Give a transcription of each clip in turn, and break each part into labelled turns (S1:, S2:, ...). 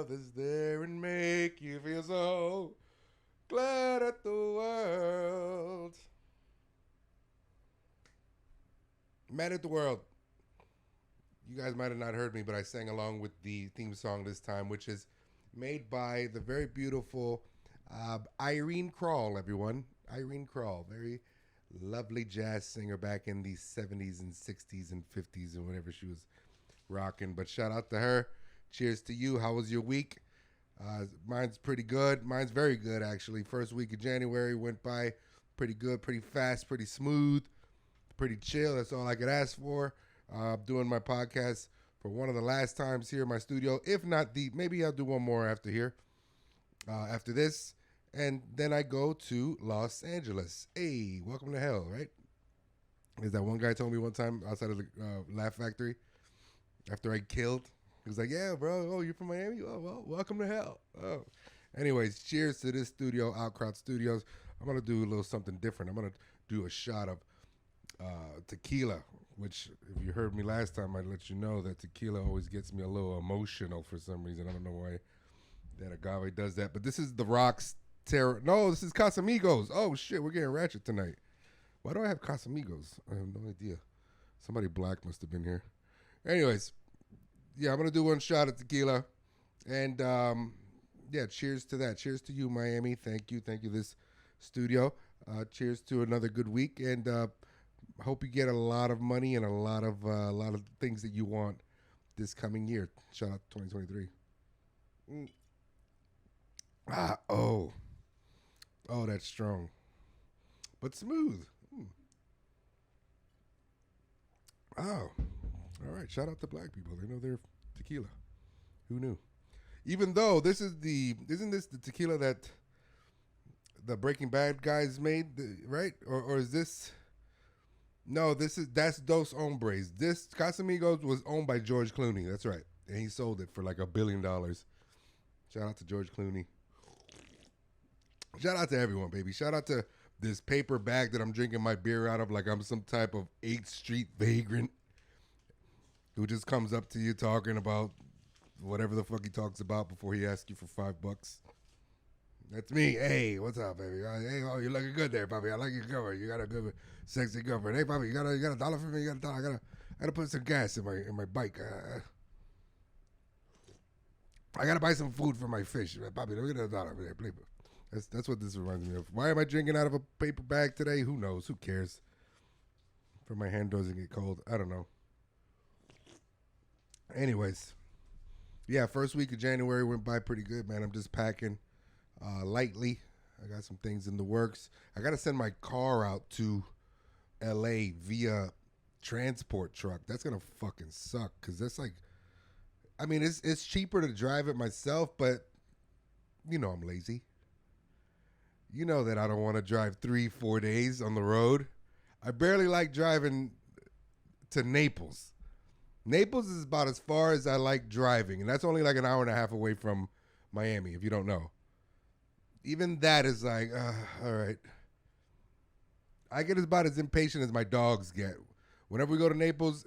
S1: love is there and make you feel so glad at the world. Mad at the world. You guys might have not heard me, but I sang along with the theme song this time, which is made by the very beautiful Irene Krall, everyone. Irene Krall, very lovely jazz singer back in the 70s and 60s and 50s and whatever she was rocking. But shout out to her. Cheers to you. How was your week? Mine's pretty good. Mine's very good, actually. First week of January went by pretty good, pretty fast, pretty smooth, pretty chill. That's all I could ask for. Doing my podcast for one of the last times here in my studio. If not maybe I'll do one more after here, after this. And then I go to Los Angeles. Hey, welcome to hell, right? Is that one guy told me one time outside of the Laugh Factory after I killed? He was like, yeah, bro. Oh, you're from Miami? Oh, well, welcome to hell. Oh. Anyways, cheers to this studio, Outcrowd Studios. I'm going to do a little something different. I'm going to do a shot of tequila, which if you heard me last time, I let you know that tequila always gets me a little emotional for some reason. I don't know why that agave does that. But this is the Rock's No, this is Casamigos. Oh, shit, we're getting ratchet tonight. Why do I have Casamigos? I have no idea. Somebody black must have been here. Anyways, yeah, I'm going to do one shot of tequila. And, yeah, cheers to that. Cheers to you, Miami. Thank you. Thank you, this studio. Cheers to another good week. And hope you get a lot of money and a lot of things that you want this coming year. Shout out to 2023. Oh, that's strong, but smooth. Oh, all right. Shout out to black people. They know their tequila. Who knew? Even though isn't this the tequila that the Breaking Bad guys made, right? Or is this? No, that's Dos Hombres. This Casamigos was owned by George Clooney. That's right, and he sold it for like $1 billion. Shout out to George Clooney. Shout out to everyone, baby. Shout out to this paper bag that I'm drinking my beer out of like I'm some type of 8th Street vagrant who just comes up to you talking about whatever the fuck he talks about before he asks you for $5. That's me. Hey, what's up, baby? Hey, oh, you're looking good there, Bobby. I like your cover. You got a good, sexy cover. Hey, Bobby, you got a dollar for me? You got a dollar? I gotta put some gas in my bike. I gotta buy some food for my fish, Bobby. Let me get a dollar over there, please. That's what this reminds me of. Why am I drinking out of a paper bag today? Who knows? Who cares? For my hand doesn't get cold. I don't know. Anyways, yeah, first week of January went by pretty good, man. I'm just packing lightly. I got some things in the works. I got to send my car out to L.A. via transport truck. That's going to fucking suck because that's like, I mean, it's cheaper to drive it myself, but you know I'm lazy. You know that I don't want to drive 3-4 days on the road. I barely like driving to Naples. Naples is about as far as I like driving, and that's only like an hour and a half away from Miami, if you don't know. Even that is like, all right. I get about as impatient as my dogs get. Whenever we go to Naples,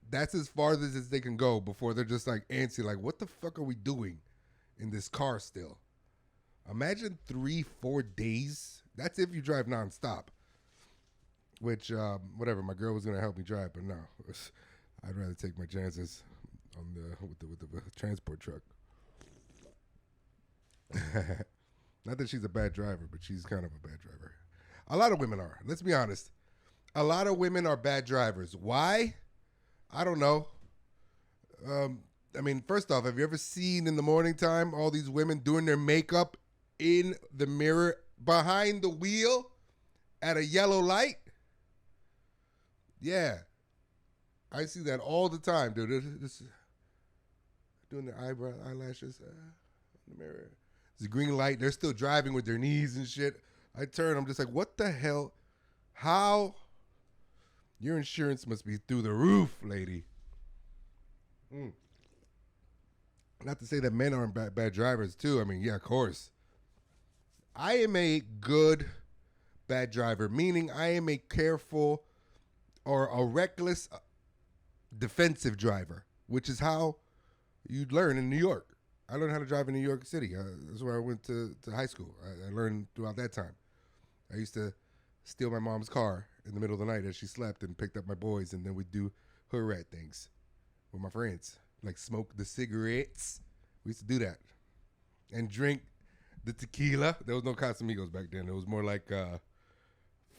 S1: that's as far as they can go before they're just like antsy, like, what the fuck are we doing in this car still? Imagine 3-4 days. That's if you drive nonstop. Which, whatever, my girl was gonna help me drive, but no, I'd rather take my chances on with the transport truck. Not that she's a bad driver, but she's kind of a bad driver. A lot of women are. Let's be honest. A lot of women are bad drivers. Why? I don't know. I mean, first off, have you ever seen in the morning time all these women doing their makeup in the mirror behind the wheel at a yellow light? Yeah. I see that all the time, dude. This, doing their eyelashes in the mirror. It's a green light. They're still driving with their knees and shit. I turn. I'm just like, what the hell? How? Your insurance must be through the roof, lady. Not to say that men aren't bad drivers, too. I mean, yeah, of course. I am a good bad driver, meaning I am a careful or a reckless defensive driver, which is how you'd learn in New York. I learned how to drive in New York City. That's where I went to high school. I learned throughout that time. I used to steal my mom's car in the middle of the night as she slept and picked up my boys, and then we'd do hood rat things with my friends, like smoke the cigarettes. We used to do that and drink the tequila. There was no Casamigos back then. It was more like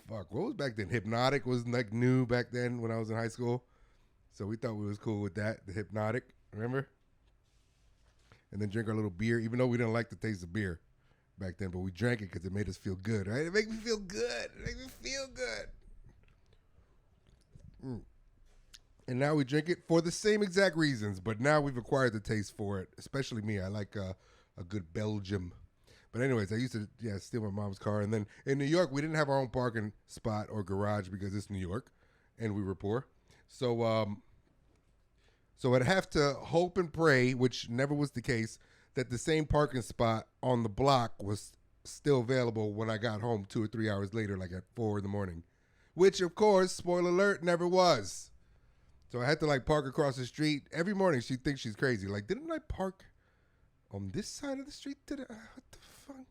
S1: what was back then? Hypnotic was like new back then when I was in high school. So we thought we was cool with that. The Hypnotic, remember? And then drink our little beer, even though we didn't like the taste of beer back then, but we drank it because it made us feel good, right? It made me feel good. It made me feel good. And now we drink it for the same exact reasons, but now we've acquired the taste for it, especially me. I like a good Belgium. But anyways, I used to steal my mom's car. And then in New York, we didn't have our own parking spot or garage because it's New York, and we were poor. So so I'd have to hope and pray, which never was the case, that the same parking spot on the block was still available when I got home 2 or 3 hours later, like at 4 in the morning. Which, of course, spoiler alert, never was. So I had to like park across the street. Every morning she thinks she's crazy. Like, didn't I park on this side of the street today? What the fuck?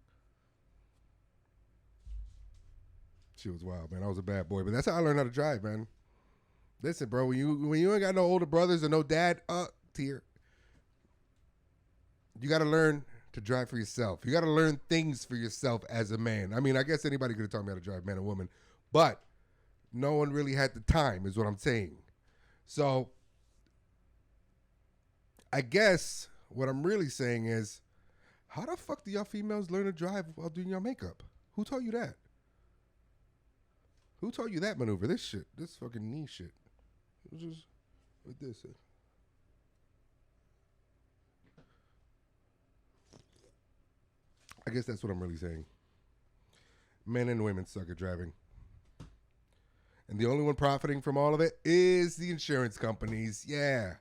S1: She was wild, man. I was a bad boy. But that's how I learned how to drive, man. Listen, bro, when you ain't got no older brothers or no dad, tier. You got to learn to drive for yourself. You got to learn things for yourself as a man. I mean, I guess anybody could have taught me how to drive, man or woman. But no one really had the time, is what I'm saying. So I guess what I'm really saying is, how the fuck do y'all females learn to drive while doing your makeup? Who taught you that? Who taught you that maneuver? This shit. This fucking knee shit. It was just with this. I guess that's what I'm really saying. Men and women suck at driving. And the only one profiting from all of it is the insurance companies. Yeah.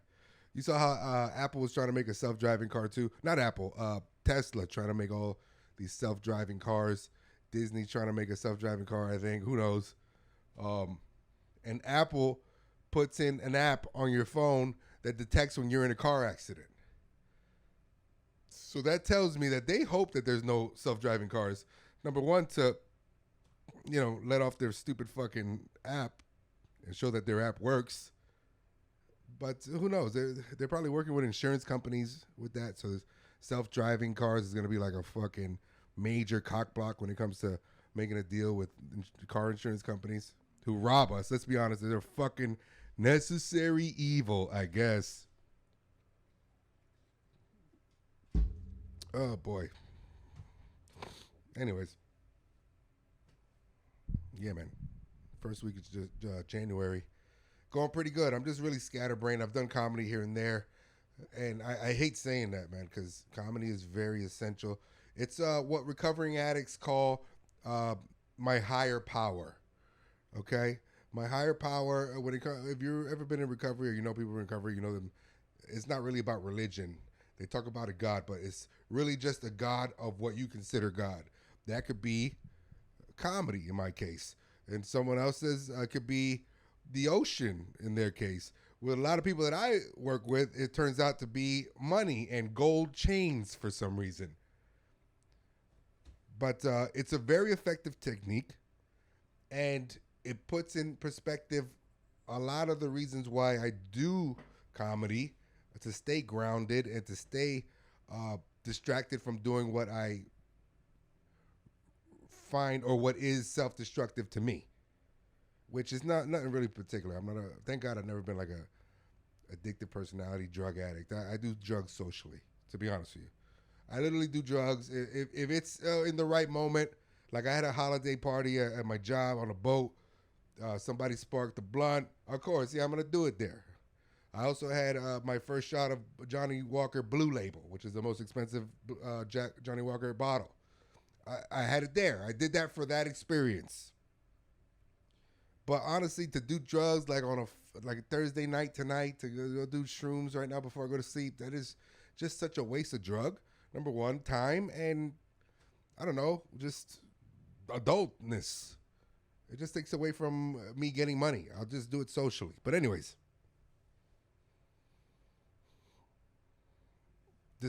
S1: You saw how Apple was trying to make a self-driving car too. Not Apple. Tesla trying to make all these self-driving cars. Disney trying to make a self-driving car, I think. Who knows? And Apple puts in an app on your phone that detects when you're in a car accident. So that tells me that they hope that there's no self-driving cars. Number one, to, let off their stupid fucking app and show that their app works. But who knows? They're probably working with insurance companies with that. So self-driving cars is going to be like a fucking major cock block when it comes to making a deal with car insurance companies who rob us. Let's be honest. They're fucking necessary evil, I guess. Oh, boy. Anyways. Yeah, man. First week is just January. Going pretty good. I'm just really scatterbrained. I've done comedy here and there. And I hate saying that, man, because comedy is very essential. It's what recovering addicts call my higher power. Okay? My higher power, if you've ever been in recovery or you know people in recovery, you know them, it's not really about religion. They talk about a God, but it's really just a God of what you consider God. That could be comedy in my case. And someone else's could be the ocean in their case. With a lot of people that I work with, it turns out to be money and gold chains for some reason. But it's a very effective technique, and it puts in perspective a lot of the reasons why I do comedy, to stay grounded and to stay distracted from doing what I find or what is self-destructive to me, which is nothing really particular. Thank God I've never been like a addictive personality drug addict. I do drugs socially, to be honest with you. I literally do drugs if it's in the right moment. Like I had a holiday party at my job on a boat. Somebody sparked a blunt. Of course, I'm going to do it there. I also had my first shot of Johnny Walker Blue Label, which is the most expensive Johnny Walker bottle. I had it there. I did that for that experience. But honestly, to do drugs like on a Thursday night tonight, to go do shrooms right now before I go to sleep, that is just such a waste of drug. Number one, time, and I don't know, just adultness. It just takes away from me getting money. I'll just do it socially. But anyways,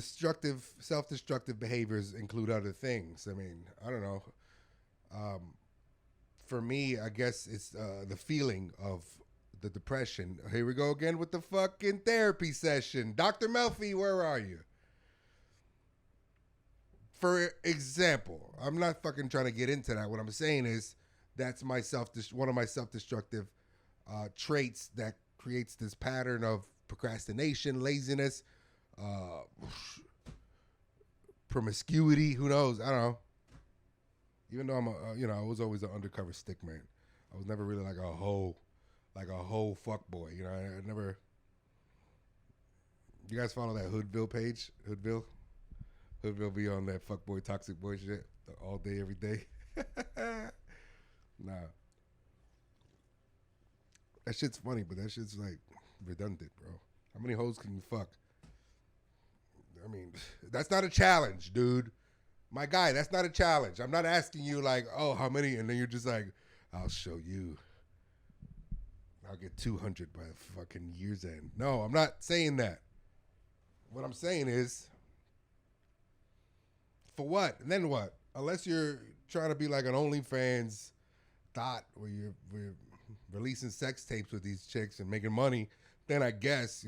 S1: self-destructive behaviors include other things. I mean, I don't know. Um, for me, I guess it's the feeling of the depression. Here we go again with the fucking therapy session. Dr. Melfi, where are you? For example, I'm not fucking trying to get into that. What I'm saying is that's one of my self-destructive traits that creates this pattern of procrastination, laziness, uh, promiscuity. Who knows? I don't know. Even though I was always an undercover stick man. I was never really like a whole fuck boy. I never. You guys follow that Hoodville page? Hoodville be on that fuck boy, toxic boy shit all day, every day. Nah, that shit's funny, but that shit's like redundant, bro. How many hoes can you fuck? I mean, that's not a challenge, dude. My guy, that's not a challenge. I'm not asking you like, oh, how many? And then you're just like, I'll show you. I'll get 200 by the fucking year's end. No, I'm not saying that. What I'm saying is, for what? And then what? Unless you're trying to be like an OnlyFans thought where we're releasing sex tapes with these chicks and making money, then I guess,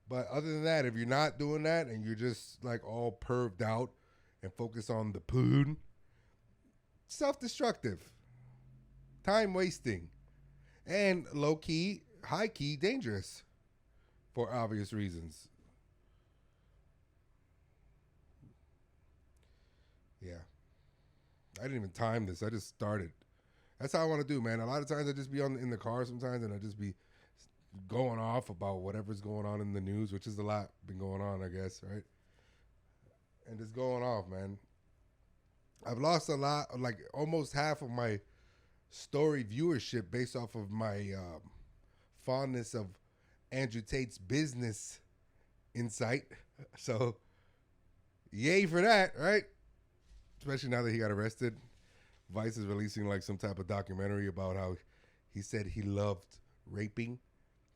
S1: But other than that, if you're not doing that and you're just like all perved out and focus on the poon, self-destructive, time wasting, and low key, high key dangerous for obvious reasons. Yeah. I didn't even time this. I just started. That's how I want to do, man. A lot of times I just be in the car sometimes and I just be going off about whatever's going on in the news, which is a lot been going on, I guess, right? And just going off, man. I've lost a lot, like almost half of my story viewership based off of my fondness of Andrew Tate's business insight. So, yay for that, right? Especially now that he got arrested. Vice is releasing like some type of documentary about how he said he loved raping.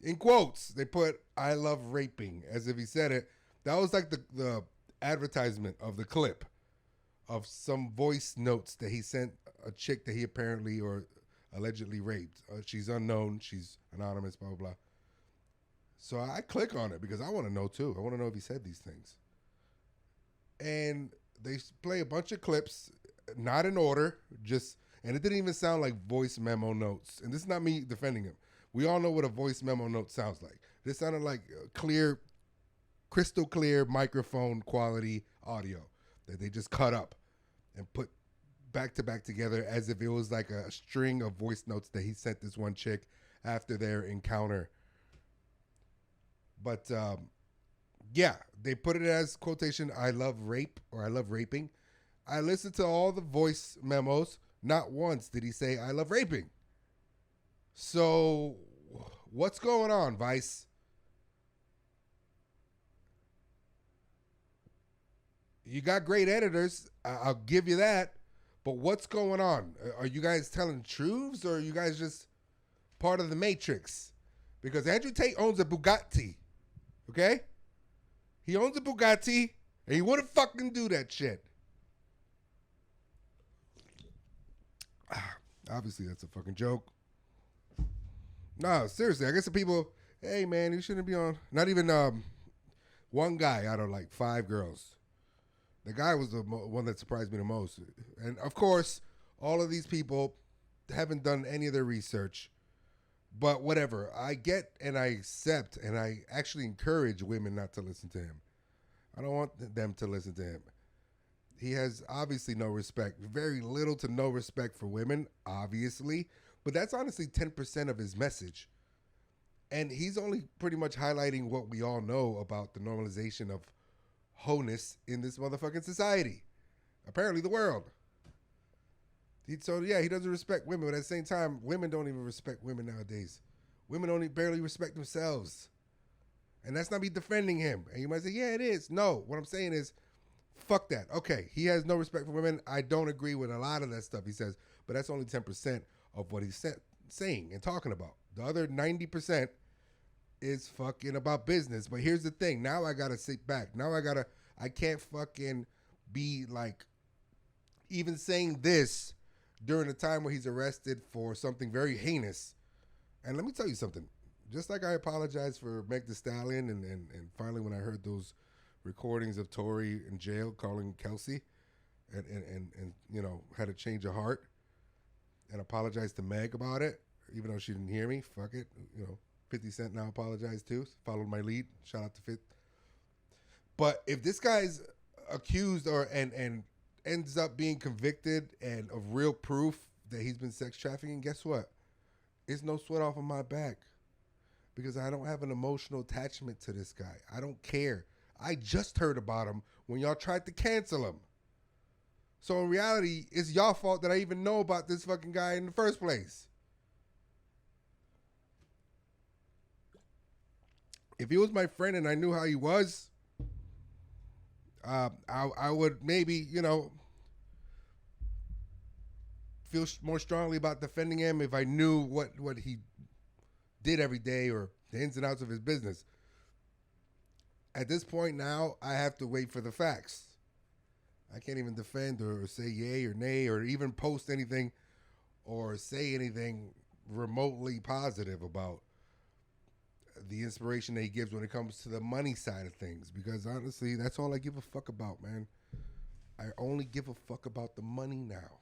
S1: In quotes, they put, I love raping, as if he said it. That was like the advertisement of the clip of some voice notes that he sent a chick that he apparently or allegedly raped. She's unknown. She's anonymous, blah, blah, blah. So I click on it because I want to know too. I want to know if he said these things. And they play a bunch of clips, not in order, and it didn't even sound like voice memo notes. And this is not me defending him. We all know what a voice memo note sounds like. This sounded like clear, crystal clear microphone quality audio that they just cut up and put back to back together as if it was like a string of voice notes that he sent this one chick after their encounter. But yeah, they put it as quotation, I love rape or I love raping. I listened to all the voice memos. Not once did he say, I love raping. So what's going on, Vice? You got great editors. I'll give you that. But what's going on? Are you guys telling truths or are you guys just part of the Matrix? Because Andrew Tate owns a Bugatti. Okay? He owns a Bugatti and he wouldn't fucking do that shit. Obviously, that's a fucking joke. No, seriously, I guess the people, hey man, you shouldn't be on. Not even one guy out of like 5 girls. The guy was the one that surprised me the most. And of course, all of these people haven't done any of their research. But whatever, I get and I accept and I actually encourage women not to listen to him. I don't want them to listen to him. He has obviously no respect, very little to no respect for women, obviously. But that's honestly 10% of his message. And he's only pretty much highlighting what we all know about the normalization of wholeness in this motherfucking society. Apparently the world. He doesn't respect women, but at the same time, women don't even respect women nowadays. Women only barely respect themselves. And that's not me defending him. And you might say, yeah, it is. No, what I'm saying is, fuck that. Okay, he has no respect for women. I don't agree with a lot of that stuff he says, but that's only 10% of what he's saying and talking about. The other 90%, is fucking about business. But here's the thing. Now I gotta sit back. I can't fucking be like even saying this during the time where he's arrested for something very heinous. And let me tell you something. Just like I apologized for Meg Thee Stallion and finally when I heard those recordings of Tory in jail calling Kelsey and you know, had a change of heart and apologized to Meg about it, even though she didn't hear me. Fuck it. You know, 50 Cent now apologized too. Followed my lead. Shout out to 50. But if this guy's accused or and ends up being convicted and of real proof that he's been sex trafficking, guess what? It's no sweat off of my back because I don't have an emotional attachment to this guy. I don't care. I just heard about him when y'all tried to cancel him. So in reality, it's y'all fault that I even know about this fucking guy in the first place. If he was my friend and I knew how he was, I would maybe, you know, feel more strongly about defending him if I knew what he did every day or the ins and outs of his business. At this point now, I have to wait for the facts. I can't even defend or say yay or nay or even post anything or say anything remotely positive about the inspiration that he gives when it comes to the money side of things. Because honestly, that's all I give a fuck about, man. I only give a fuck about the money now.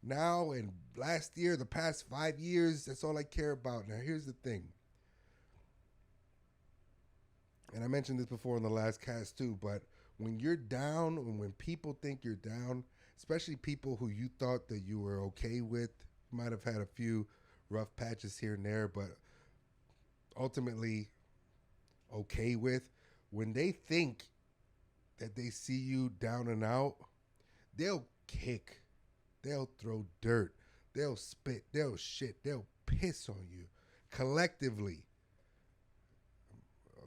S1: Now and last year, the past 5 years, that's all I care about. Now, here's the thing. And I mentioned this before in the last cast too, but when you're down and when people think you're down, especially people who you thought that you were okay with, you might have had a few rough patches here and there, but ultimately okay with, when they think that they see you down and out, they'll kick, they'll throw dirt, they'll spit, they'll shit, they'll piss on you collectively.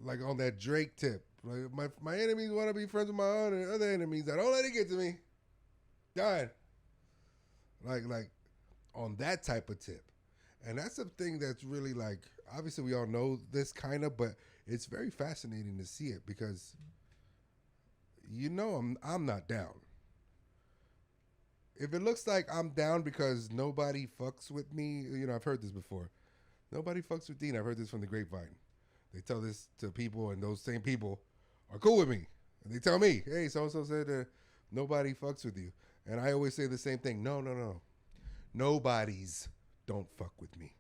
S1: Like on that Drake tip. Like my enemies want to be friends with my other enemies. I don't let it get to me. Done. Like on that type of tip. And that's a thing that's really like, obviously we all know this kind of, but it's very fascinating to see it because you know I'm not down. If it looks like I'm down because nobody fucks with me, you know, I've heard this before. Nobody fucks with Dean. I've heard this from the grapevine. They tell this to people, and those same people are cool with me. And they tell me, hey, so-and-so said nobody fucks with you. And I always say the same thing. No. Nobodies don't fuck with me.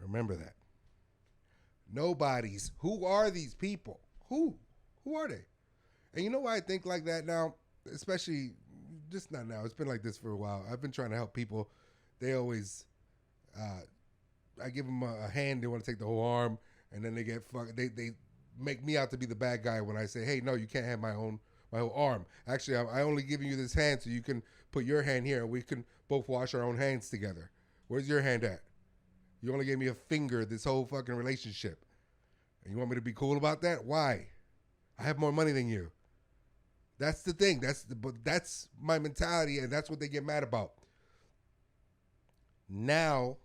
S1: Remember that. Nobodies. Who are these people? Who are they? And you know why I think like that now? Especially, just not now. It's been like this for a while. I've been trying to help people. They always, I give them a hand. They want to take the whole arm. And then they get fucked. They make me out to be the bad guy when I say, hey, no, you can't have my whole arm. Actually, I only giving you this hand so you can put your hand here and we can both wash our own hands together. Where's your hand at? You only gave me a finger this whole fucking relationship. And you want me to be cool about that? Why? I have more money than you. That's the thing. That's my mentality, and that's what they get mad about. Now,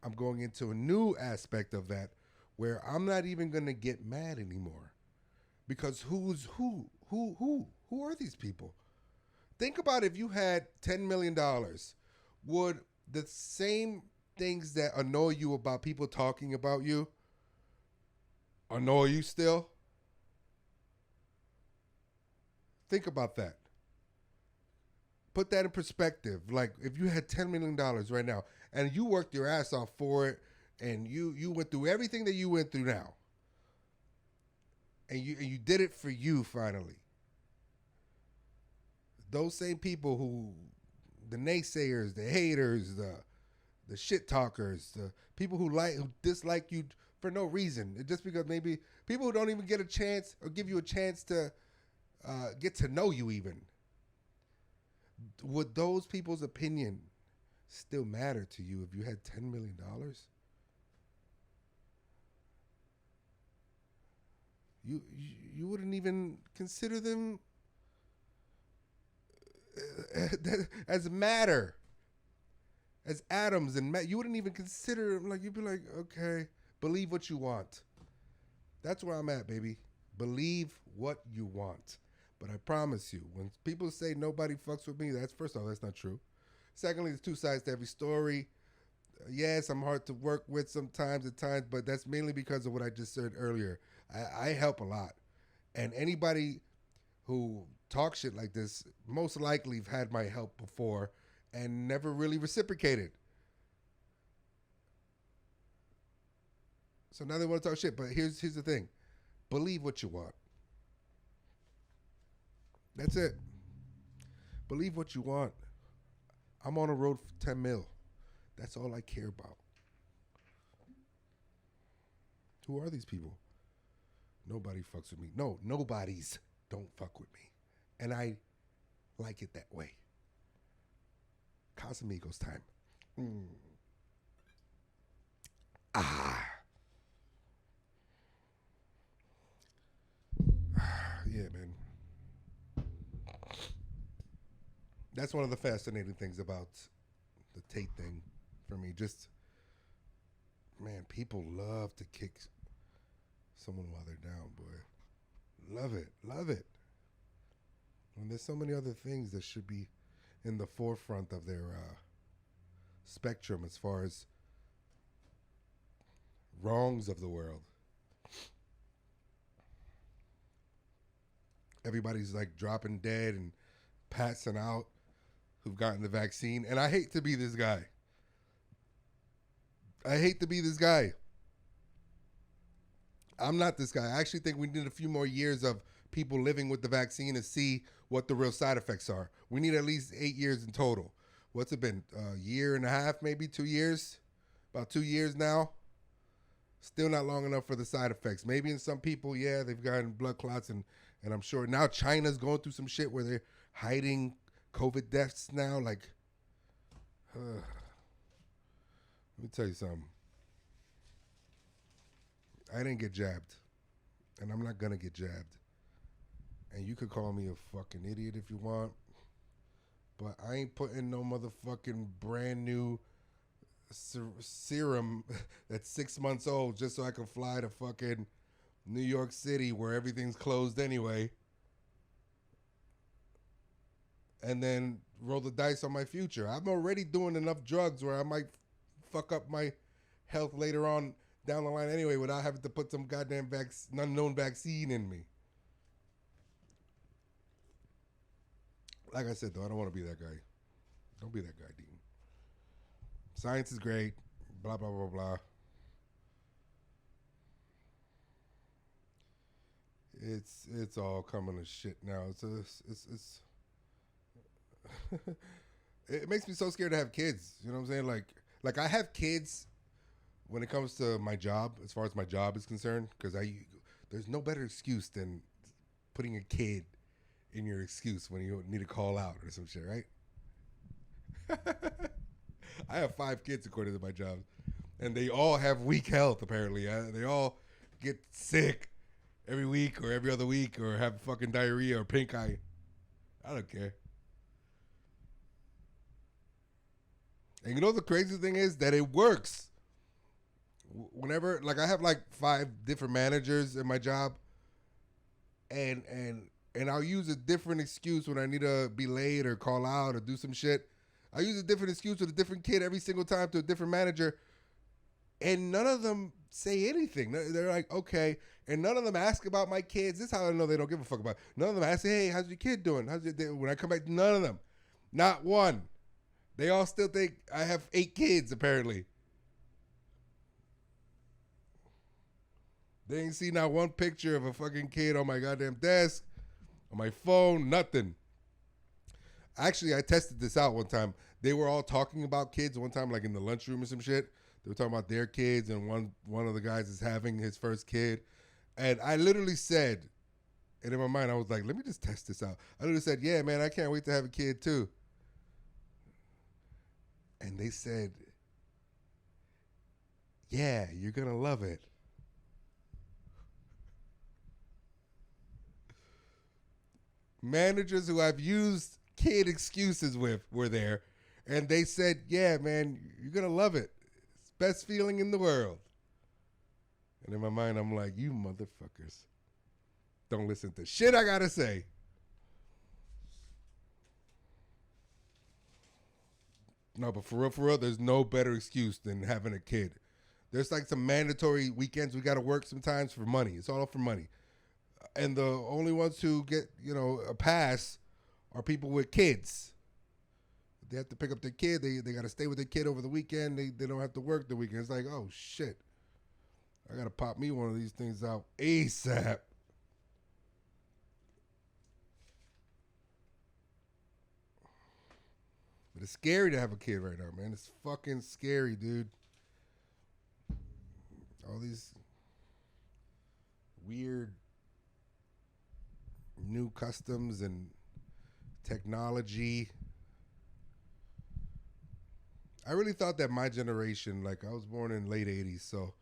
S1: I'm going into a new aspect of that where I'm not even going to get mad anymore. Because who's who? Who are these people? Think about if you had $10 million. Would the same things that annoy you about people talking about you annoy you still? Think about that. Put that in perspective. Like if you had $10 million right now and you worked your ass off for it and you went through everything that you went through now and you did it for you finally. Those same people who, the naysayers, the haters, the shit talkers, the people who dislike you for no reason, just because maybe people who don't even get a chance or give you a chance to get to know you even. Would those people's opinion still matter to you if you had $10 million? You wouldn't even consider them as matter, as atoms and you wouldn't even consider them. Like you'd be like, okay, Believe what you want. That's where I'm at, baby. Believe what you want. But I promise you, when people say nobody fucks with me, that's first off, that's not true. Secondly, there's two sides to every story. Yes, I'm hard to work with sometimes at times, but that's mainly because of what I just said earlier. I help a lot. And anybody who talks shit like this most likely have had my help before and never really reciprocated. So now they want to talk shit, but here's the thing. Believe what you want. That's it. Believe what you want. I'm on a road for 10 mil. That's all I care about. Who are these people? Nobody fucks with me. No, nobodies don't fuck with me. And I like it that way. Casamigos time. Yeah, man. That's one of the fascinating things about the Tate thing for me. Just, man, people love to kick someone while they're down, boy. Love it. Love it. And there's so many other things that should be in the forefront of their spectrum as far as wrongs of the world. Everybody's like dropping dead and passing out who've gotten the vaccine. And I hate to be this guy. I'm not this guy. I actually think we need a few more years of people living with the vaccine to see what the real side effects are. We need at least 8 years in total. What's it been? A year and a half, maybe 2 years? About 2 years now. Still not long enough for the side effects. Maybe in some people, yeah, they've gotten blood clots, and I'm sure now China's going through some shit where they're hiding COVID deaths now. Like, let me tell you something. I didn't get jabbed, and I'm not going to get jabbed. And you could call me a fucking idiot if you want, but I ain't putting no motherfucking brand new serum that's 6 months old just so I can fly to fucking New York City where everything's closed anyway, and then roll the dice on my future. I'm already doing enough drugs where I might fuck up my health later on down the line anyway without having to put some goddamn unknown vaccine in me. Like I said, though, I don't want to be that guy. Don't be that guy, Dean. Science is great. Blah, blah, blah, blah. It's all coming to shit now. It's it makes me so scared to have kids. You know what I'm saying? Like I have kids when it comes to my job, as far as my job is concerned, because there's no better excuse than putting a kid in your excuse when you need to call out or some shit, right? I have 5 kids according to my job, and they all have weak health apparently. They all get sick every week or every other week or have fucking diarrhea or pink eye. I don't care. And you know the crazy thing is that it works. Whenever, like, I have like 5 different managers in my job, and I'll use a different excuse when I need to be late or call out or do some shit. I use a different excuse with a different kid every single time to a different manager, and none of them say anything. They're like, okay, and none of them ask about my kids. This is how I know they don't give a fuck about it. None of them ask, hey, how's your kid doing? How's your day? When I come back, none of them. Not one. They all still think I have 8 kids, apparently. They ain't seen not one picture of a fucking kid on my goddamn desk, on my phone, nothing. Actually, I tested this out one time. They were all talking about kids one time, like in the lunchroom or some shit. They were talking about their kids, and one of the guys is having his first kid. And I literally said, and in my mind, I was like, let me just test this out. I literally said, yeah, man, I can't wait to have a kid too. And they said, yeah, you're going to love it. Managers who I've used kid excuses with were there, and they said, yeah, man, you're going to love it. It's the best feeling in the world. And in my mind, I'm like, you motherfuckers. Don't listen to shit I gotta say. No, but for real, there's no better excuse than having a kid. There's like some mandatory weekends we gotta work sometimes for money. It's all for money. And the only ones who get, a pass are people with kids. They have to pick up their kid. They got to stay with their kid over the weekend. They don't have to work the weekend. It's like, oh, shit. I got to pop me one of these things out ASAP. But it's scary to have a kid right now, man. It's fucking scary, dude. All these weird new customs and technology. I really thought that my generation, like I was born in late 80s, so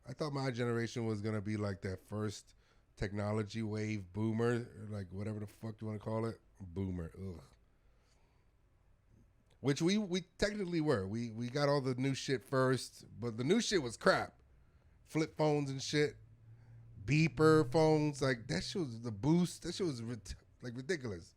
S1: I thought my generation was going to be like that first technology wave boomer, like whatever the fuck you want to call it. Boomer. Ugh. Which we technically were. We got all the new shit first, but the new shit was crap. Flip phones and shit. Beeper phones. Like, that shit was the boost. That shit was ridiculous.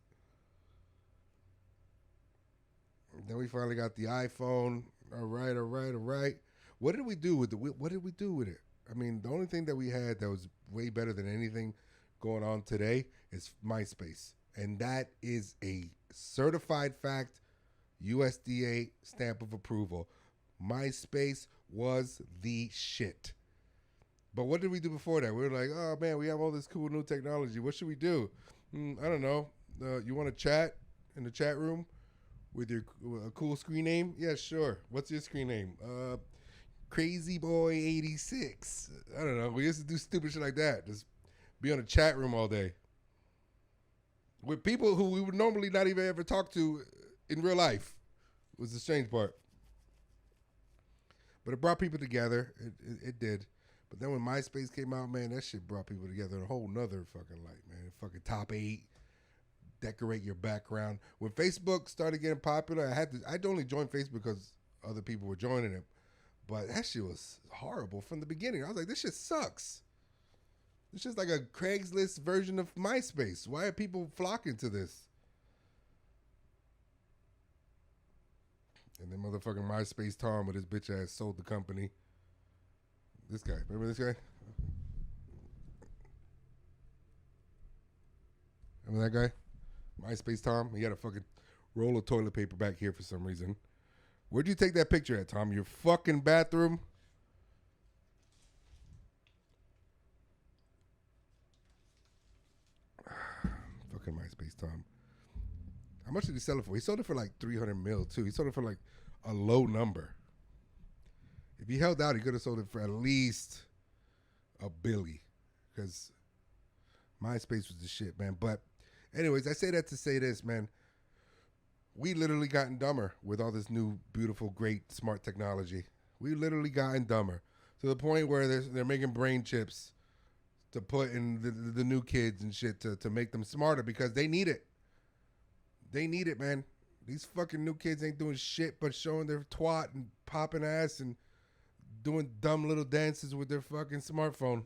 S1: Then we finally got the iPhone. All right. What did we do with it? I mean, the only thing that we had that was way better than anything going on today is MySpace. And that is a certified fact, USDA stamp of approval. MySpace was the shit. But what did we do before that? We were like, oh, man, we have all this cool new technology. What should we do? I don't know. You want to chat in the chat room with your cool screen name? Yeah, sure. What's your screen name? Crazy Boy 86. I don't know. We used to do stupid shit like that. Just be on a chat room all day with people who we would normally not even ever talk to in real life. Was the strange part. But it brought people together. It did. But then when MySpace came out, man, that shit brought people together in a whole nother fucking light, man. Fucking top 8. Decorate your background. When Facebook started getting popular, I'd only join Facebook because other people were joining it. But that shit was horrible from the beginning. I was like, this shit sucks. It's just like a Craigslist version of MySpace. Why are people flocking to this? And then motherfucking MySpace Tom with his bitch ass sold the company. This guy. Remember this guy? Remember that guy? MySpace Tom? He had a fucking roll of toilet paper back here for some reason. Where'd you take that picture at, Tom? Your fucking bathroom? Fucking MySpace Tom. How much did he sell it for? He sold it for like 300 mil too. He sold it for like a low number. If he held out, he could have sold it for at least a billy. Because MySpace was the shit, man. But anyways, I say that to say this, man. We literally gotten dumber with all this new, beautiful, great, smart technology. We literally gotten dumber to the point where they're making brain chips to put in the new kids and shit to make them smarter because they need it. They need it, man. These fucking new kids ain't doing shit but showing their twat and popping ass and doing dumb little dances with their fucking smartphone.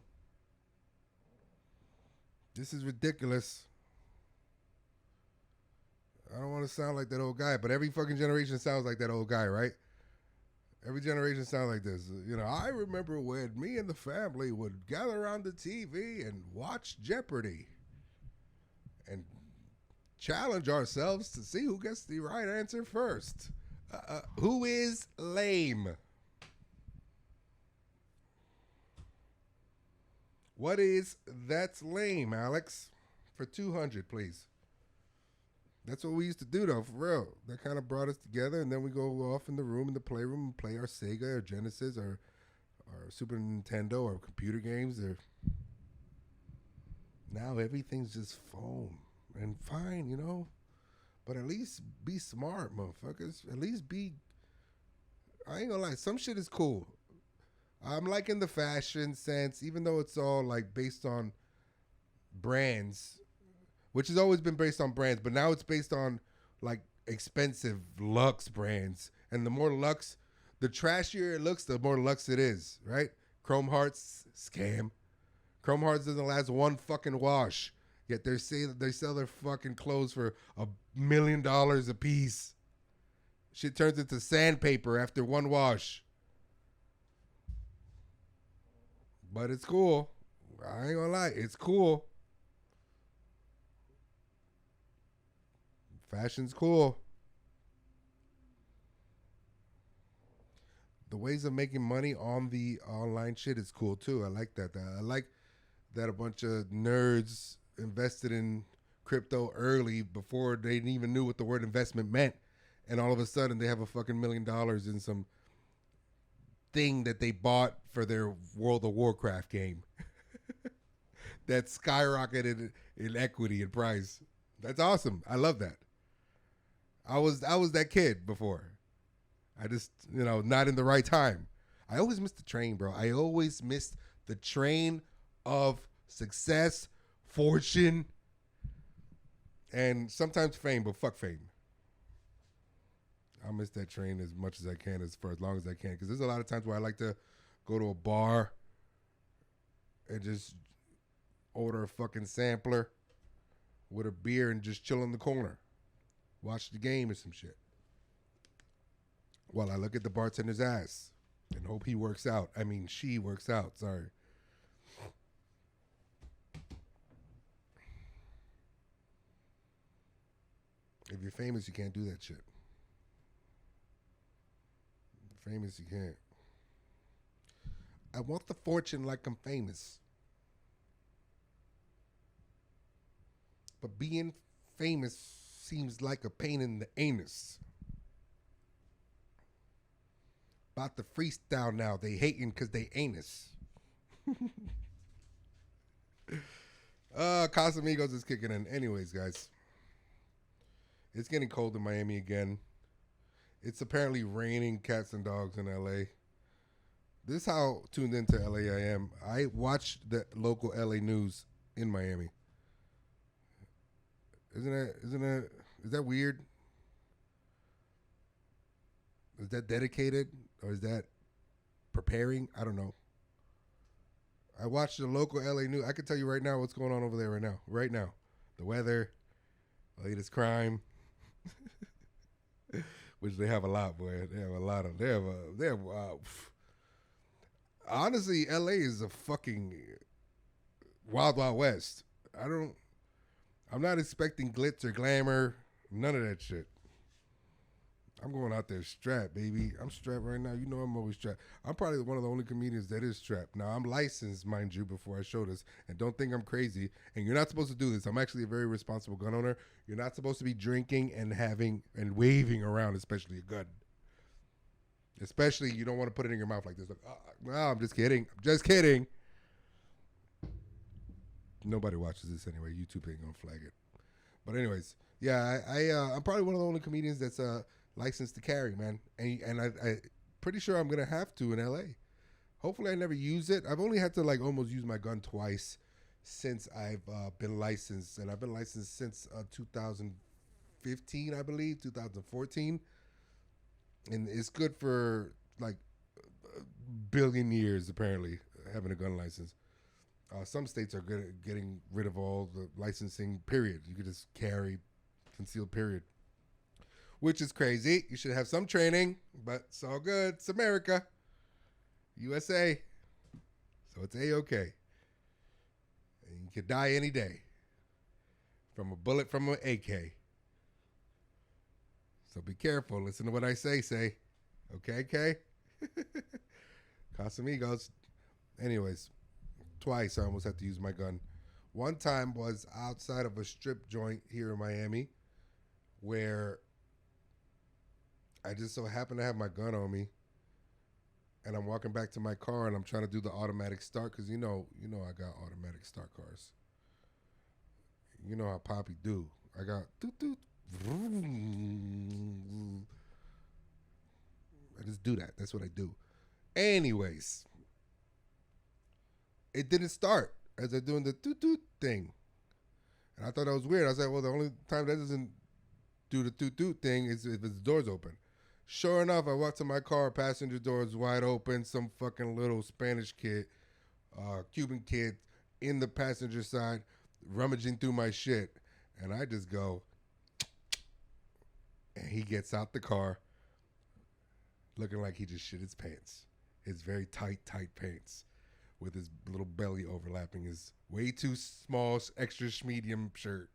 S1: This is ridiculous. I don't want to sound like that old guy, but every fucking generation sounds like that old guy, right? Every generation sounds like this. I remember when me and the family would gather around the TV and watch Jeopardy and challenge ourselves to see who gets the right answer first. Who is lame? What is that's lame, Alex? For 200, please. That's what we used to do, though, for real. That kind of brought us together, and then we go off in the room, in the playroom, and play our Sega or Genesis or Super Nintendo or computer games. Now everything's just phone. And fine, but at least be smart, motherfuckers. At least I ain't gonna lie, some shit is cool. I'm liking the fashion sense, even though it's all like based on brands, which has always been based on brands, but now it's based on like expensive luxe brands. And the more luxe, the trashier it looks, the more luxe it is, right? Chrome Hearts, scam. Chrome Hearts doesn't last one fucking wash. Yet they say that they sell their fucking clothes for $1 million a piece. Shit turns into sandpaper after one wash. But it's cool. I ain't gonna lie, it's cool. Fashion's cool. The ways of making money on the online shit is cool too. I like that. I like that a bunch of nerds invested in crypto early before they even knew what the word investment meant. And all of a sudden they have a fucking $1 million in some thing that they bought for their World of Warcraft game that skyrocketed in equity and price. That's awesome. I love that. I was that kid before. I just, not in the right time. I always missed the train, bro. I always missed the train of success, fortune, and sometimes fame, but fuck fame. I'll miss that train as much as I can, for as long as I can, because there's a lot of times where I like to go to a bar and just order a fucking sampler with a beer and just chill in the corner, watch the game or some shit, while I look at the bartender's ass and hope he works out. I mean, she works out. Sorry. If you're famous, you can't do that shit. If you're famous, you can't. I want the fortune like I'm famous. But being famous seems like a pain in the anus. About to freestyle now. They hating because they anus. Casamigos is kicking in. Anyways, guys. It's getting cold in Miami again. It's apparently raining cats and dogs in LA. This is how tuned into LA I am. I watched the local LA news in Miami. Is that weird? Is that dedicated? Or is that preparing? I don't know. I watched the local LA news. I can tell you right now what's going on over there right now. Right now. The weather, latest crime. Which they have a lot, boy. They have a lot of. Honestly, LA is a fucking wild, wild west. I'm not expecting glitz or glamour. None of that shit. I'm going out there strapped, baby. I'm strapped right now. You know I'm always strapped. I'm probably one of the only comedians that is strapped. Now, I'm licensed, mind you, before I show this. And don't think I'm crazy. And you're not supposed to do this. I'm actually a very responsible gun owner. You're not supposed to be drinking and having and waving around, especially a gun. Especially, you don't want to put it in your mouth like this. Like, no, I'm just kidding. I'm just kidding. Nobody watches this anyway. YouTube ain't going to flag it. But anyways, yeah, I'm probably one of the only comedians that's licensed to carry, man. And I pretty sure I'm going to have to in LA. Hopefully I never use it. I've only had to almost use my gun twice since I've been licensed. And I've been licensed since 2015, I believe, 2014. And it's good for a billion years, apparently, having a gun license. Some states are good at getting rid of all the licensing, period. You could just carry concealed, period. Which is crazy. You should have some training, but it's all good. It's America. USA. So it's A-OK. And you could die any day from a bullet from an AK. So be careful. Listen to what I say. Okay, Kay? Casamigos. Anyways, twice I almost had to use my gun. One time was outside of a strip joint here in Miami where I just so happened to have my gun on me, and I'm walking back to my car, and I'm trying to do the automatic start because you know I got automatic start cars. You know how Poppy do. I got doot. I just do that. That's what I do. Anyways, it didn't start as I doing the doot thing, and I thought that was weird. I was like, well, the only time that doesn't do the doot thing is if the door's open. Sure enough, I walked to my car, passenger doors wide open, some fucking little Spanish kid, Cuban kid in the passenger side, rummaging through my shit. And I just go, and he gets out the car looking like he just shit his pants. His very tight pants with his little belly overlapping his way too small, extra medium shirt.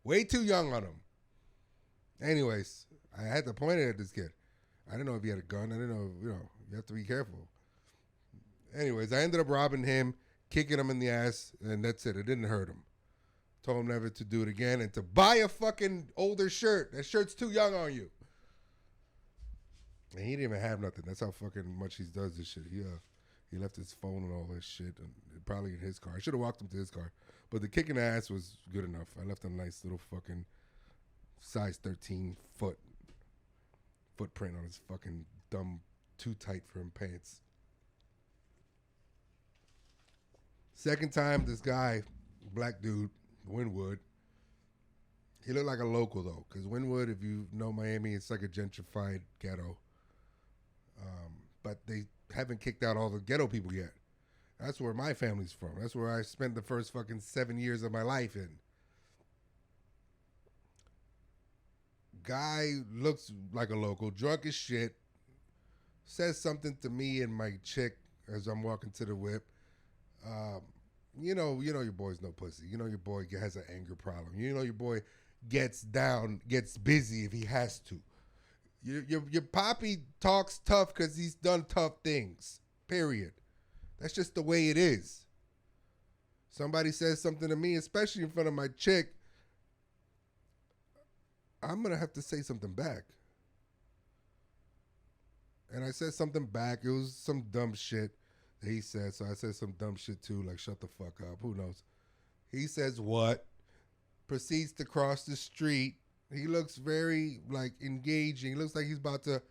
S1: Way too young on him. Anyways, I had to point it at this kid. I didn't know if he had a gun. I didn't know, you have to be careful. Anyways, I ended up robbing him, kicking him in the ass, and that's it. It didn't hurt him. Told him never to do it again and to buy a fucking older shirt. That shirt's too young on you. And he didn't even have nothing. That's how fucking much he does this shit. He left his phone and all this shit, and probably in his car. I should have walked him to his car. But the kicking the ass was good enough. I left a nice little fucking size 13 footprint on his fucking dumb, too tight for him pants. Second time, this guy, black dude, Wynwood. He looked like a local though, because Wynwood, if you know Miami, it's like a gentrified ghetto. But they haven't kicked out all the ghetto people yet. That's where my family's from. That's where I spent the first fucking 7 years of my life in. Guy looks like a local, drunk as shit, says something to me and my chick as I'm walking to the whip. You know your boy's no pussy. You know your boy has an anger problem. You know your boy gets down, gets busy if he has to. Your poppy talks tough because he's done tough things, period. That's just the way it is. Somebody says something to me, especially in front of my chick, I'm going to have to say something back. And I said something back. It was some dumb shit that he said. So I said some dumb shit too, like shut the fuck up. Who knows? He says what? Proceeds to cross the street. He looks very like engaging. He looks like he's about to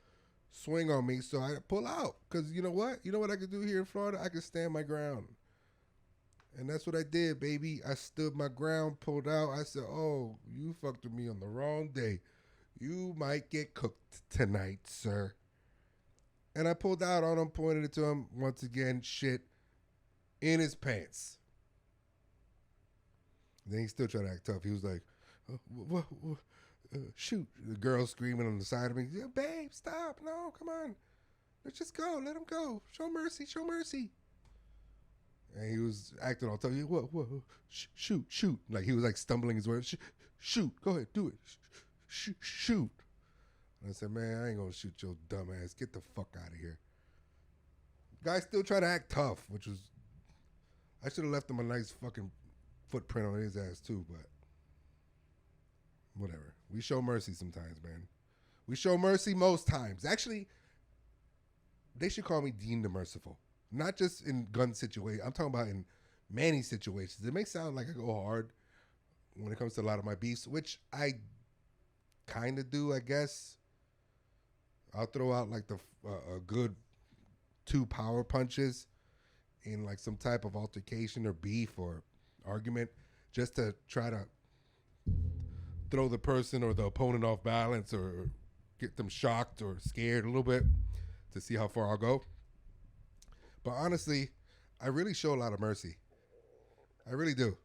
S1: swing on me. So I pull out. Because you know what? You know what I could do here in Florida? I could stand my ground. And that's what I did, baby. I stood my ground, pulled out. I said, oh, you fucked with me on the wrong day. You might get cooked tonight, sir. And I pulled out on him, pointed it to him. Once again, shit in his pants. Then he still tried to act tough. He was like, shoot. The girl screaming on the side of me. Yeah, babe, stop. No, come on. Let's just go. Let him go. Show mercy. Show mercy. And he was acting all tough. What? Shoot. Like he was like stumbling his words. Shoot. Go ahead. Do it. Shoot. And I said, man, I ain't going to shoot your dumb ass. Get the fuck out of here. Guy still tried to act tough, which was, I should have left him a nice fucking footprint on his ass too, but whatever. We show mercy sometimes, man. We show mercy most times. Actually, they should call me Dean the Merciful. Not just in gun situations. I'm talking about in many situations. It may sound like I go hard when it comes to a lot of my beefs, which I kind of do, I guess. I'll throw out like a good 2 power punches in like some type of altercation or beef or argument just to try to throw the person or the opponent off balance or get them shocked or scared a little bit to see how far I'll go. But honestly, I really show a lot of mercy. I really do.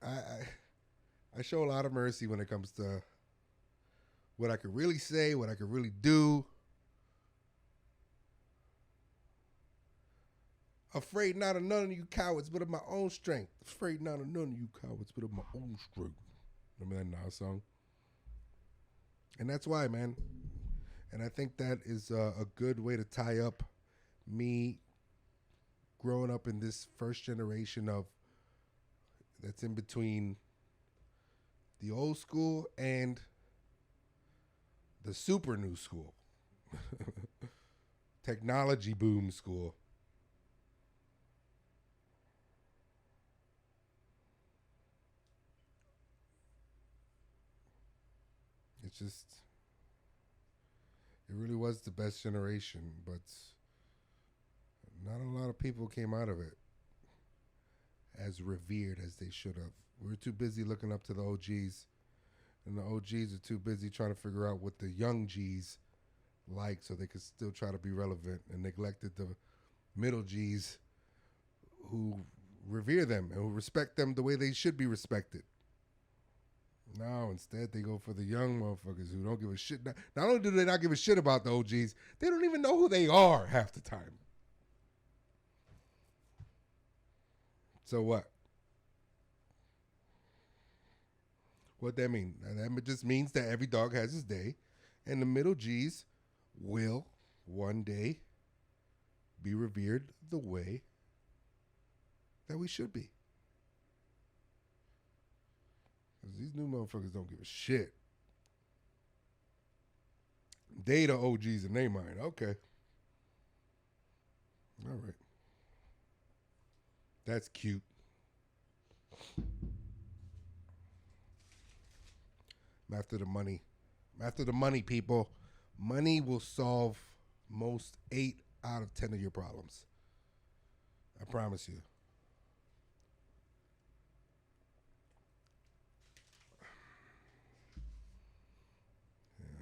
S1: I show a lot of mercy when it comes to what I could really say, what I could really do. Afraid not of none of you cowards, but of my own strength. Afraid not of none of you cowards, but of my own strength. Remember that Nas song? And that's why, man. And I think that is a good way to tie up me growing up in this first generation of that's in between the old school and the super new school. Technology boom school. It's just, it really was the best generation, but not a lot of people came out of it as revered as they should have. We were too busy looking up to the OGs And the OGs are too busy trying to figure out what the young G's like so they could still try to be relevant and neglected the middle G's who revere them and who respect them the way they should be respected. No, instead they go for the young motherfuckers who don't give a shit. Not only do they not give a shit about the OGs, they don't even know who they are half the time. So what? What that mean? That just means that every dog has his day, and the middle G's will one day be revered the way that we should be. Because these new motherfuckers don't give a shit. They the OGs in their mind. Okay. All right. That's cute. I'm after the money. I'm after the money, people. Money will solve most 8 out of 10 of your problems. I promise you. Yeah.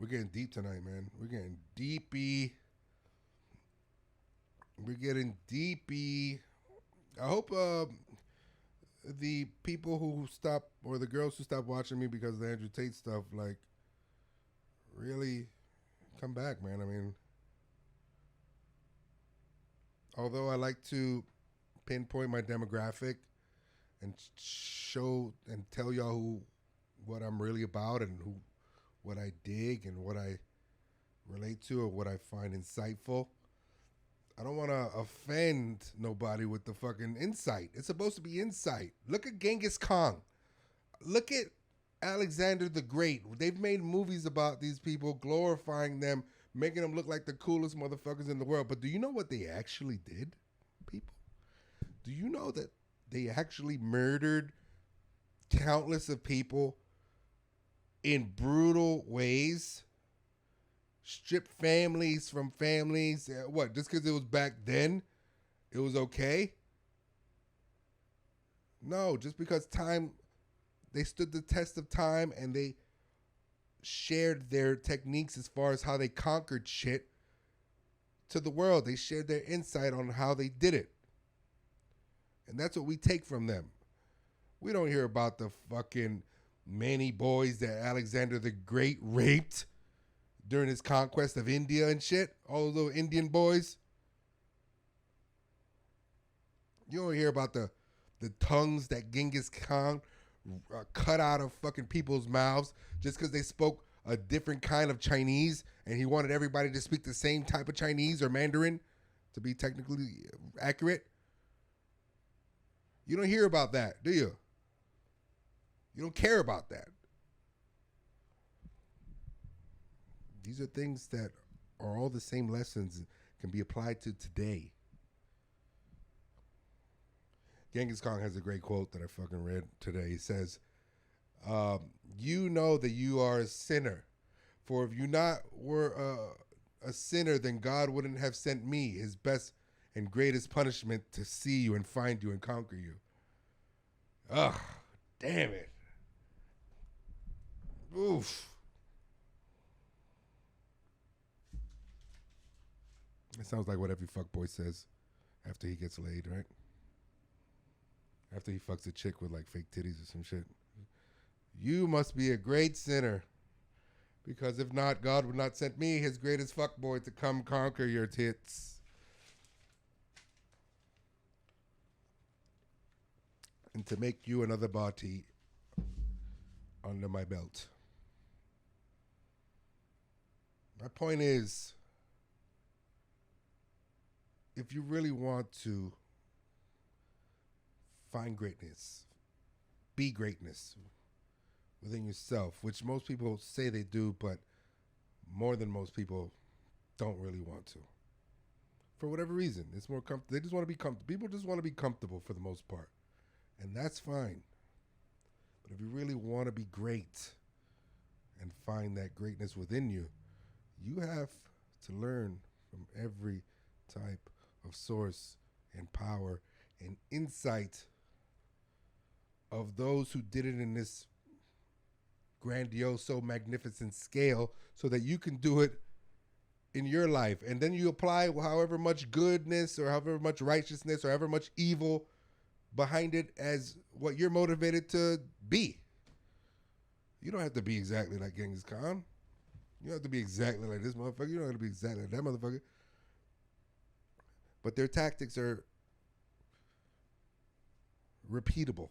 S1: We're getting deep tonight, man. We're getting deepy. We're getting deepy. I hope the people who stop, or the girls who stop watching me because of the Andrew Tate stuff, like, really come back, man. I mean, although I like to pinpoint my demographic and show and tell y'all what I'm really about and what I dig and what I relate to or what I find insightful. I don't want to offend nobody with the fucking insight. It's supposed to be insight. Look at Genghis Khan. Look at Alexander the Great. They've made movies about these people, glorifying them, making them look like the coolest motherfuckers in the world. But do you know what they actually did, people? Do you know that they actually murdered countless of people in brutal ways? Stripped families from families. What? Just because it was back then, it was okay? No, just because they stood the test of time and they shared their techniques as far as how they conquered shit to the world. They shared their insight on how they did it. And that's what we take from them. We don't hear about the fucking many boys that Alexander the Great raped during his conquest of India and shit. All those little Indian boys. You don't hear about the tongues that Genghis Khan cut out of fucking people's mouths just because they spoke a different kind of Chinese and he wanted everybody to speak the same type of Chinese or Mandarin to be technically accurate. You don't hear about that, do you? You don't care about that. These are things that are all the same lessons and can be applied to today. Genghis Khan has a great quote that I fucking read today. He says, you know that you are a sinner. For if you not were a sinner, then God wouldn't have sent me, his best and greatest punishment, to see you and find you and conquer you. Ugh, damn it. Oof. It sounds like what every fuckboy says after he gets laid, right? After he fucks a chick with like fake titties or some shit. You must be a great sinner. Because if not, God would not send me, his greatest fuckboy, to come conquer your tits. And to make you another body under my belt. My point is, if you really want to find greatness, be greatness within yourself, which most people say they do, but more than most people don't really want to. For whatever reason, it's more comfortable. They just want to be comfortable. People just want to be comfortable for the most part. And that's fine. But if you really want to be great and find that greatness within you, you have to learn from every type of source and power and insight of those who did it in this grandiose, so magnificent scale so that you can do it in your life. And then you apply however much goodness or however much righteousness or however much evil behind it as what you're motivated to be. You don't have to be exactly like Genghis Khan. You don't have to be exactly like this motherfucker. You don't have to be exactly like that motherfucker. But their tactics are repeatable,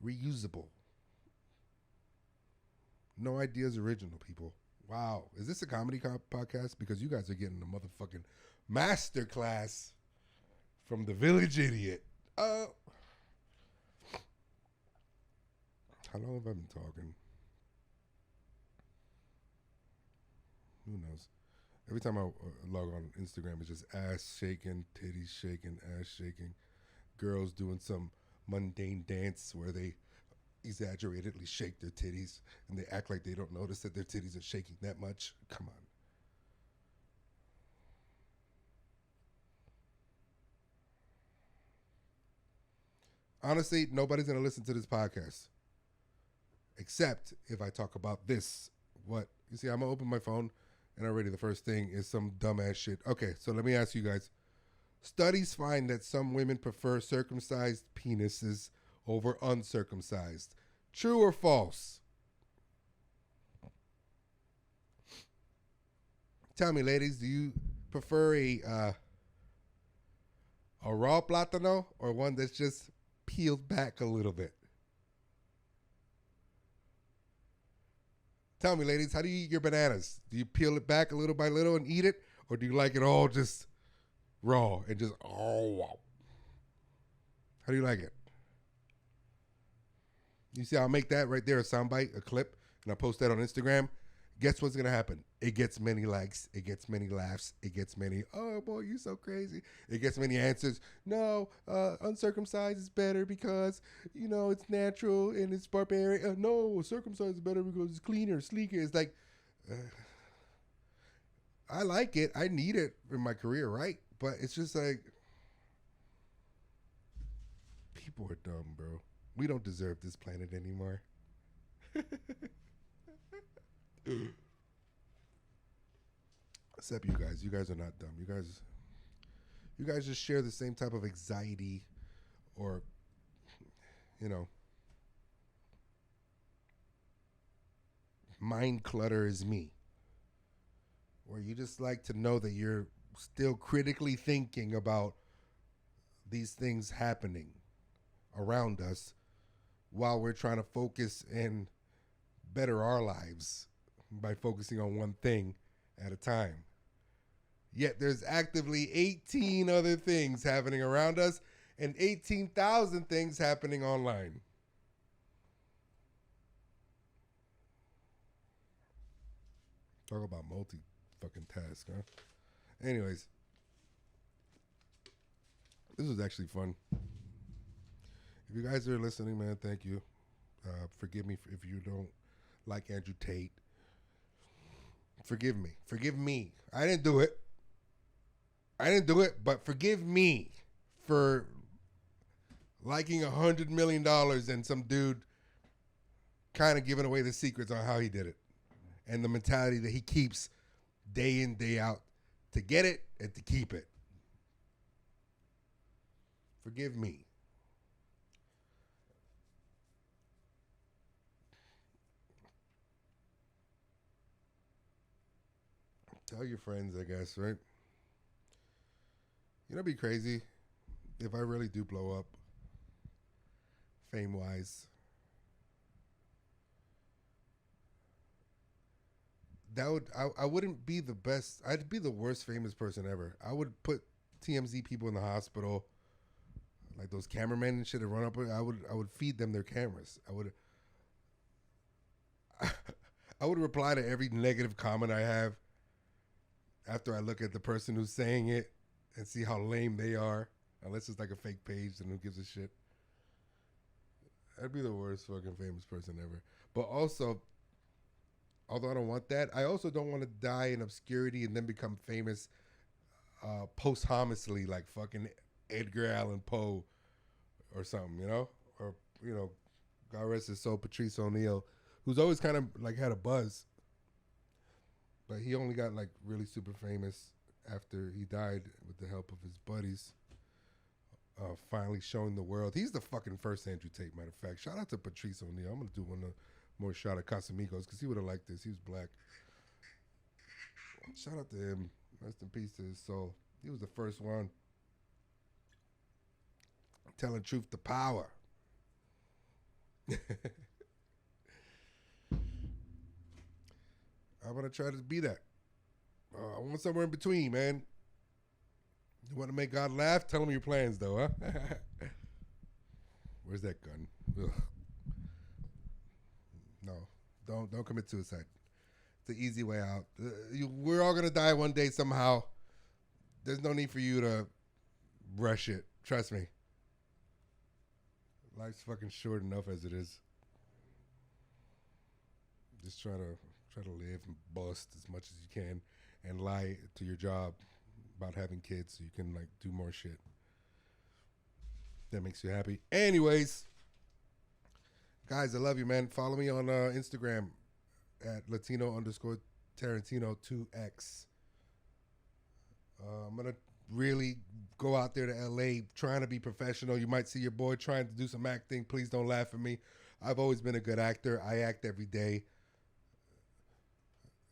S1: reusable. No ideas original, people. Wow. Is this a comedy podcast? Because you guys are getting a motherfucking master class from the Village Idiot. How long have I been talking? Who knows? Every time I log on Instagram, it's just ass shaking, titties shaking, ass shaking. Girls doing some mundane dance where they exaggeratedly shake their titties and they act like they don't notice that their titties are shaking that much. Come on. Honestly, nobody's going to listen to this podcast except if I talk about this. What? You see, I'm going to open my phone and already the first thing is some dumbass shit. Okay, so let me ask you guys. Studies find that some women prefer circumcised penises over uncircumcised. True or false? Tell me, ladies, do you prefer a raw plátano or one that's just peeled back a little bit? Tell me, ladies, how do you eat your bananas? Do you peel it back a little by little and eat it, or do you like it all just raw and just wow? How do you like it? You see, I'll make that right there a soundbite, a clip, and I'll post that on Instagram. Guess what's going to happen? It gets many likes. It gets many laughs. It gets many, oh, boy, you're so crazy. It gets many answers. No, uncircumcised is better because, it's natural and it's barbaric. No, circumcised is better because it's cleaner, sleeker. It's like, I like it. I need it in my career, right? But it's just like, people are dumb, bro. We don't deserve this planet anymore. Except you guys. You guys are not dumb. You guys just share the same type of anxiety or, mind clutter as me. Where you just like to know that you're still critically thinking about these things happening around us while we're trying to focus and better our lives by focusing on one thing at a time. Yet there's actively 18 other things happening around us and 18,000 things happening online. Talk about multi-fucking task, huh? Anyways, this was actually fun. If you guys are listening, man, thank you. Forgive me if you don't like Andrew Tate. Forgive me. Forgive me. I didn't do it. But forgive me for liking $100 million and some dude kind of giving away the secrets on how he did it and the mentality that he keeps day in, day out to get it and to keep it. Forgive me. Tell your friends, I guess, right? It'd be crazy if I really do blow up fame-wise. I wouldn't be the best. I'd be the worst famous person ever. I would put TMZ people in the hospital, like those cameramen and shit that run up. I would feed them their cameras. I would reply to every negative comment I have after I look at the person who's saying it and see how lame they are. Unless it's like a fake page, then who gives a shit? I'd be the worst fucking famous person ever. But also, although I don't want that, I also don't want to die in obscurity and then become famous posthumously like fucking Edgar Allan Poe or something, Or you know, God rest his soul, Patrice O'Neal, who's always kind of like had a buzz, but he only got like really super famous after he died with the help of his buddies. Finally showing the world. He's the fucking first Andrew Tate, matter of fact. Shout out to Patrice O'Neal. I'm going to do one more shot at Casamigos because he would have liked this. He was black. Shout out to him. Rest in peace to his soul. He was the first one. Telling truth to power. I'm going to try to be that. I want somewhere in between, man. You want to make God laugh? Tell him your plans, though, huh? Where's that gun? Ugh. No, don't commit suicide. It's the easy way out. We're all gonna die one day somehow. There's no need for you to rush it. Trust me. Life's fucking short enough as it is. Just try to live and bust as much as you can, and lie to your job about having kids so you can like do more shit that makes you happy. Anyways, guys, I love you, man. Follow me on Instagram at Latino_Tarantino2X. I'm gonna really go out there to LA trying to be professional. You might see your boy trying to do some acting. Please don't laugh at me. I've always been a good actor. I act every day.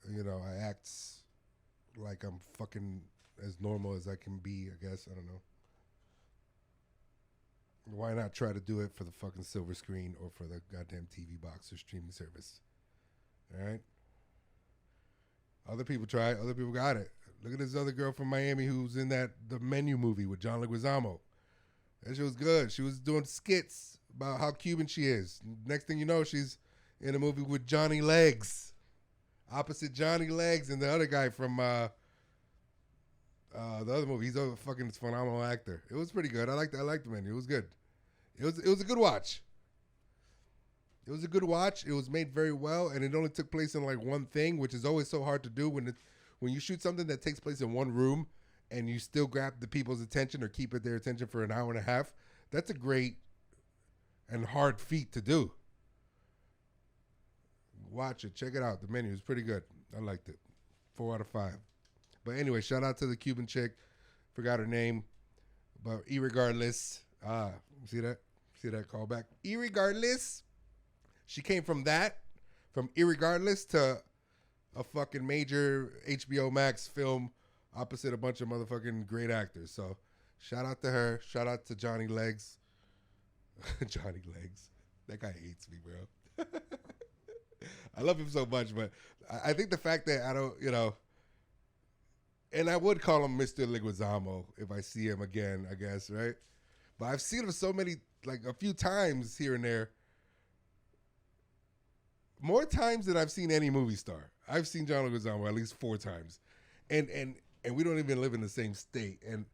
S1: You know, I act like I'm fucking as normal as I can be, I guess. I don't know. Why not try to do it for the fucking silver screen or for the goddamn TV box or streaming service? All right? Other people try. Other people got it. Look at this other girl from Miami who's in the Menu movie with John Leguizamo. That shit was good. She was doing skits about how Cuban she is. Next thing you know, she's in a movie with Johnny Legs. Opposite Johnny Legs and the other guy from the other movie. He's a fucking phenomenal actor. It was pretty good. I liked the Menu. It was good. It was a good watch. It was a good watch. It was made very well, and it only took place in like one thing, which is always so hard to do when you shoot something that takes place in one room and you still grab the people's attention or keep their attention for an hour and a half. That's a great and hard feat to do. Watch it. Check it out. The Menu is pretty good. I liked it. 4 out of 5. But anyway, shout out to the Cuban chick. Forgot her name. But irregardless. See that? See that callback? Irregardless. She came from irregardless to a fucking major HBO Max film opposite a bunch of motherfucking great actors. So shout out to her. Shout out to Johnny Legs. Johnny Legs. That guy hates me, bro. I love him so much, but I think the fact that I don't, and I would call him Mr. Leguizamo if I see him again, I guess, right? But I've seen him so many, like a few times here and there. More times than I've seen any movie star. I've seen John Leguizamo at least 4 times. And we don't even live in the same state. And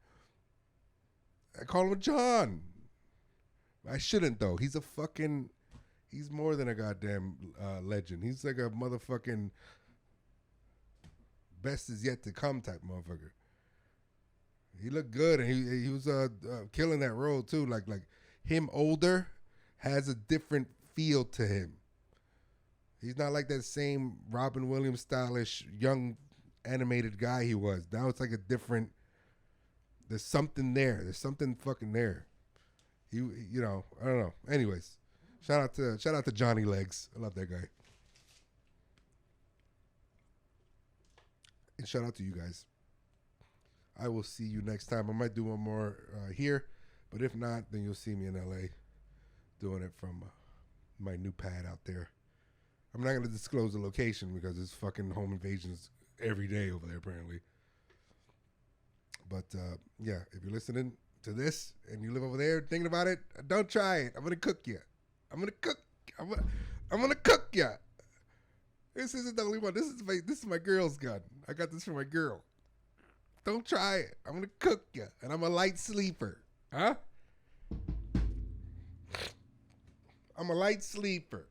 S1: I call him John. I shouldn't, though. He's more than a goddamn legend. He's like a motherfucking best is yet to come type motherfucker. He looked good, and he was killing that role too. Like him older has a different feel to him. He's not like that same Robin Williams stylish young animated guy he was. Now it's like a different. There's something there. There's something fucking there. I don't know. Anyways, shout out to Johnny Legs. I love that guy. And shout out to you guys. I will see you next time. I might do one more here, but if not, then you'll see me in LA doing it from my new pad out there. I'm not going to disclose the location because it's fucking home invasions every day over there, apparently. But, yeah, if you're listening to this and you live over there thinking about it, don't try it. I'm going to cook you. I'm going to cook you. This isn't the only one. This is my girl's gun. I got this for my girl. Don't try it. I'm going to cook you. And I'm a light sleeper. Huh? I'm a light sleeper.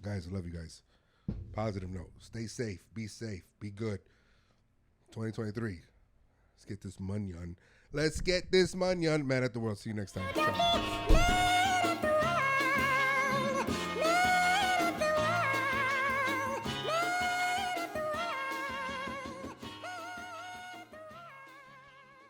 S1: Guys, I love you guys. Positive note. Stay safe. Be good. 2023. Let's get this money on. Let's get this money on. Man at the World. See you next time. Ciao.